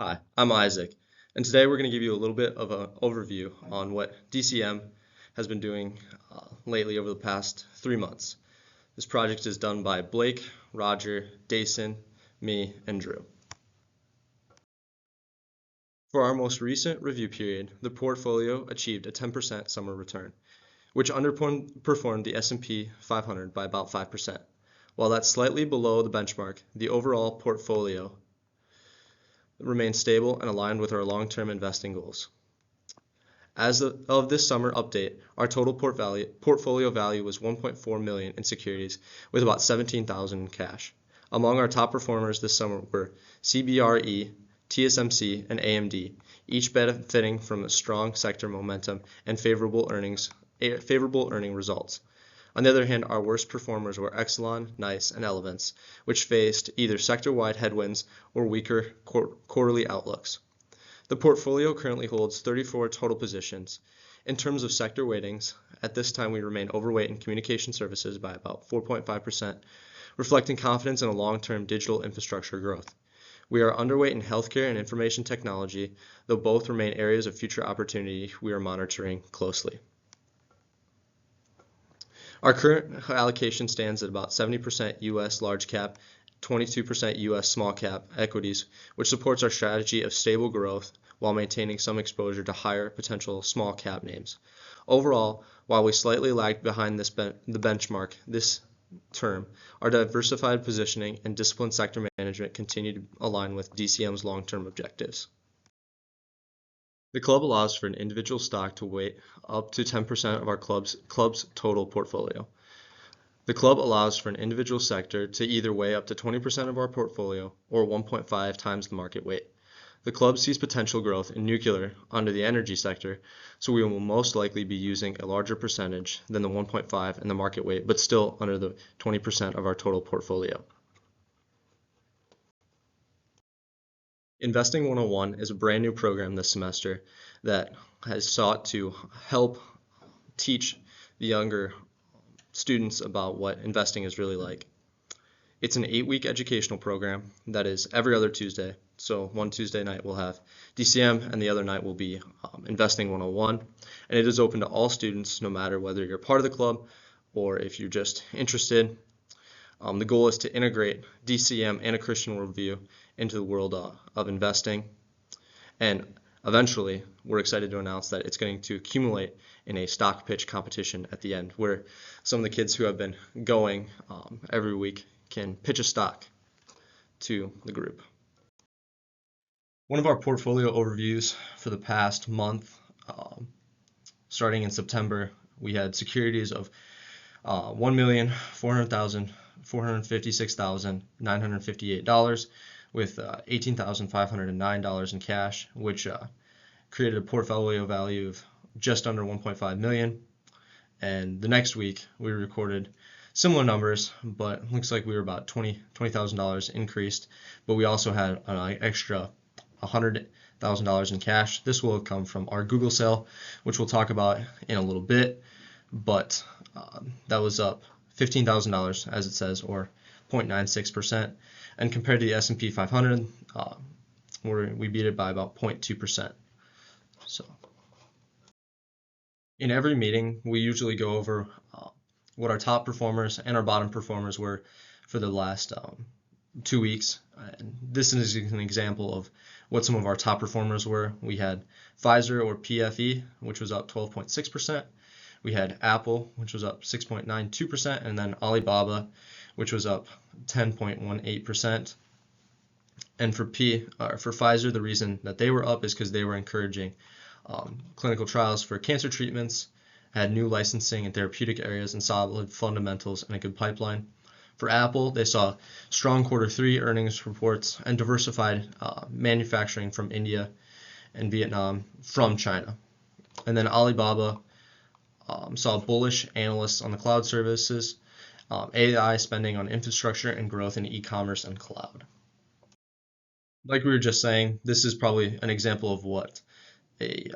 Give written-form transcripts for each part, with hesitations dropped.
Hi, I'm Isaac, and today we're going to give you a little bit of an overview on what DCM has been doing lately over the past 3 months. This project is done by Blake, Roger, Dason, me, and Drew. For our most recent review period, the portfolio achieved a 10% summer return, which underperformed the S&P 500 by about 5%. While that's slightly below the benchmark, the overall portfolio remains stable and aligned with our long-term investing goals. As of this summer update, our total portfolio value was $1.4 million in securities with about $17,000 in cash. Among our top performers this summer were CBRE, TSMC, and AMD, each benefiting from a strong sector momentum and favorable earning results. On the other hand, our worst performers were Exelon, NICE, and Elevance, which faced either sector-wide headwinds or weaker quarterly outlooks. The portfolio currently holds 34 total positions. In terms of sector weightings, at this time we remain overweight in communication services by about 4.5%, reflecting confidence in a long-term digital infrastructure growth. We are underweight in healthcare and information technology, though both remain areas of future opportunity we are monitoring closely. Our current allocation stands at about 70% U.S. large cap, 22% U.S. small cap equities, which supports our strategy of stable growth while maintaining some exposure to higher potential small cap names. Overall, while we slightly lagged behind the benchmark this term, our diversified positioning and disciplined sector management continue to align with DCM's long-term objectives. The club allows for an individual stock to weigh up to 10% of our club's total portfolio. The club allows for an individual sector to either weigh up to 20% of our portfolio or 1.5 times the market weight. The club sees potential growth in nuclear under the energy sector, so we will most likely be using a larger percentage than the 1.5 in the market weight, but still under the 20% of our total portfolio. Investing 101 is a brand new program this semester that has sought to help teach the younger students about what investing is really like. It's an 8-week educational program that is every other Tuesday. So one Tuesday night we'll have DCM and the other night will be Investing 101. And it is open to all students, no matter whether you're part of the club or if you're just interested. The goal is to integrate DCM and a Christian worldview into the world of investing. And eventually, we're excited to announce that it's going to accumulate in a stock pitch competition at the end, where some of the kids who have been going every week can pitch a stock to the group. One of our portfolio overviews for the past month, starting in September, we had securities of $1,456,958 with $18,509 in cash, which created a portfolio value of just under $1.5 million. And the next week we recorded similar numbers, but it looks like we were about $20,000 increased, but we also had an extra $100,000 in cash. This will come from our Google sale, which we'll talk about in a little bit, but that was up $15,000 as it says, or 0.96%, and compared to the S&P 500, we beat it by about 0.2%. So in every meeting, we usually go over what our top performers and our bottom performers were for the last 2 weeks. And this is an example of what some of our top performers were. We had Pfizer or PFE, which was up 12.6%. We had Apple, which was up 6.92%, and then Alibaba, which was up 10.18%. And for Pfizer, the reason that they were up is because they were encouraging clinical trials for cancer treatments, had new licensing in therapeutic areas, and solid fundamentals and a good pipeline. For Apple, they saw strong Q3 earnings reports and diversified manufacturing from India and Vietnam from China. And then Alibaba saw bullish analysts on the cloud services, AI spending on infrastructure, and growth in e-commerce and cloud. Like we were just saying, this is probably an example of what a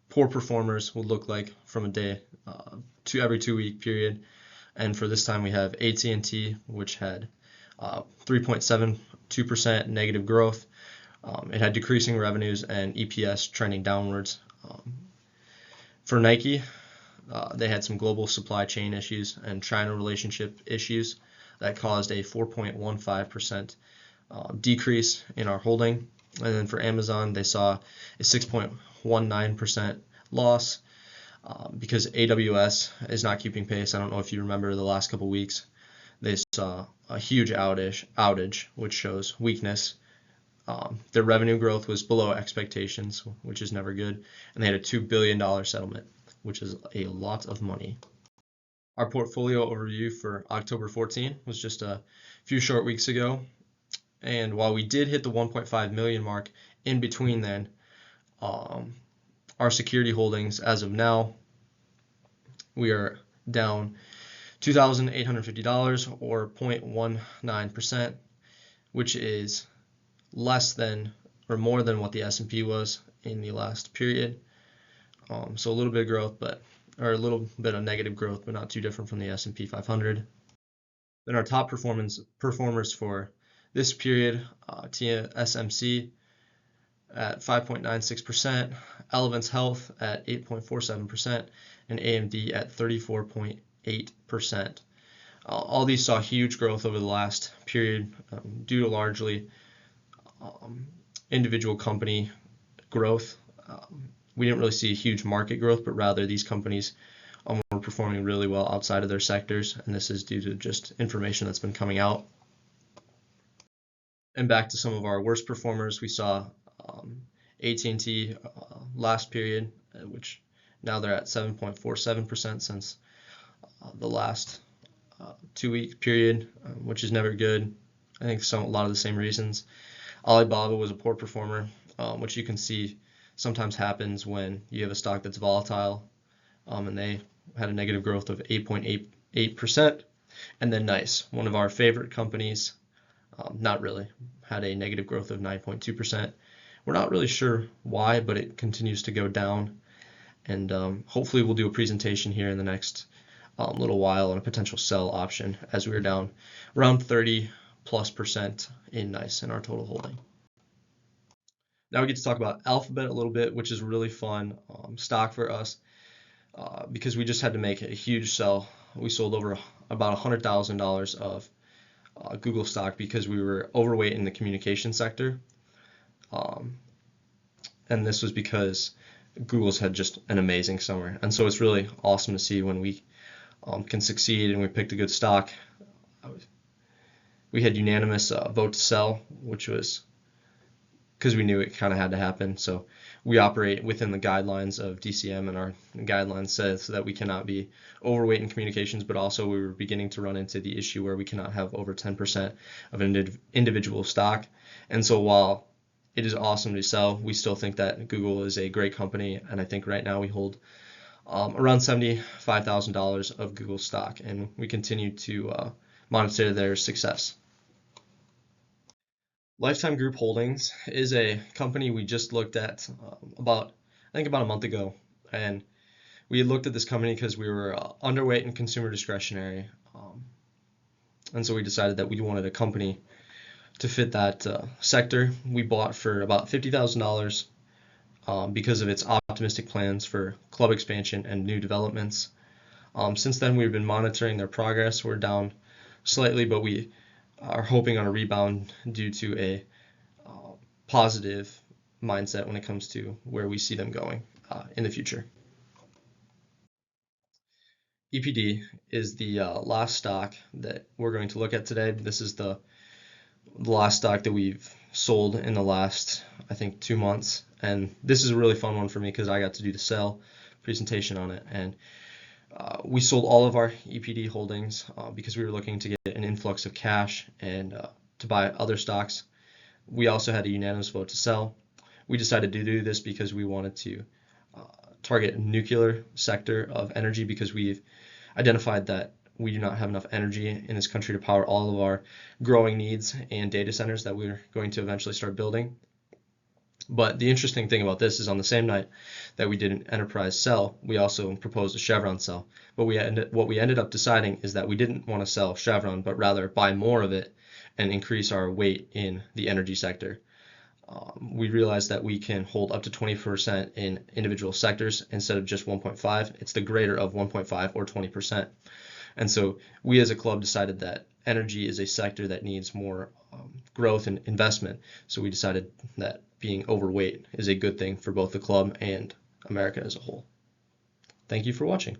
poor performers would look like from a day to every 2-week period. And for this time we have AT&T, which had 3.72% negative growth. It had decreasing revenues and EPS trending downwards. For Nike, they had some global supply chain issues and China relationship issues that caused a 4.15% decrease in our holding. And then for Amazon, they saw a 6.19% loss because AWS is not keeping pace. I don't know if you remember the last couple weeks. They saw a huge outage, which shows weakness. Their revenue growth was below expectations, which is never good. And they had a $2 billion settlement, which is a lot of money. Our portfolio overview for October 14 was just a few short weeks ago. And while we did hit the 1.5 million mark in between then, our security holdings as of now, we are down $2,850 or 0.19%, which is less than or more than what the S&P was in the last period. So a little bit of growth, or a little bit of negative growth, but not too different from the S&P 500. Then our top performers for this period, TSMC at 5.96%, Elevance Health at 8.47%, and AMD at 34.8%. All these saw huge growth over the last period due to largely individual company growth. We didn't really see a huge market growth, but rather these companies were performing really well outside of their sectors, and this is due to just information that's been coming out. And back to some of our worst performers, we saw AT&T last period, which now they're at 7.47% since the last 2-week period, which is never good. I think a lot of the same reasons. Alibaba was a poor performer, which you can see sometimes happens when you have a stock that's volatile, and they had a negative growth of 8.88%. And then NICE, one of our favorite companies, not really, had a negative growth of 9.2%. We're not really sure why, but it continues to go down. And hopefully we'll do a presentation here in the next little while on a potential sell option, as we are down around 30+% in NICE in our total holding. Now we get to talk about Alphabet a little bit, which is a really fun stock for us because we just had to make a huge sell. We sold over about $100,000 of Google stock because we were overweight in the communication sector. And this was because Google's had just an amazing summer. And so it's really awesome to see when we can succeed and we picked a good stock. We had unanimous vote to sell, which was because we knew it kind of had to happen. So we operate within the guidelines of DCM, and our guidelines says that we cannot be overweight in communications, but also we were beginning to run into the issue where we cannot have over 10% of an individual stock. And so while it is awesome to sell, we still think that Google is a great company, and I think right now we hold around $75,000 of Google stock, and we continue to monitor their success. Lifetime Group Holdings is a company we just looked at about a month ago, and we looked at this company because we were underweight in consumer discretionary, and so we decided that we wanted a company to fit that sector. We bought for about $50,000 because of its optimistic plans for club expansion and new developments. Since then, we've been monitoring their progress. We're down slightly, but we are hoping on a rebound due to a positive mindset when it comes to where we see them going in the future. EPD is the last stock that we're going to look at today. This is the last stock that we've sold in the last, I think, 2 months. And this is a really fun one for me because I got to do the sell presentation on it. And we sold all of our EPD holdings because we were looking to get an influx of cash and to buy other stocks. We also had a unanimous vote to sell. We decided to do this because we wanted to target nuclear sector of energy because we've identified that we do not have enough energy in this country to power all of our growing needs and data centers that we're going to eventually start building. But the interesting thing about this is on the same night that we did an enterprise sell, we also proposed a Chevron sell. But what we ended up deciding is that we didn't want to sell Chevron, but rather buy more of it and increase our weight in the energy sector. we realized that we can hold up to 20% in individual sectors instead of just 1.5. It's the greater of 1.5 or 20%. And so we as a club decided that energy is a sector that needs more growth and investment. So we decided that being overweight is a good thing for both the club and America as a whole. Thank you for watching.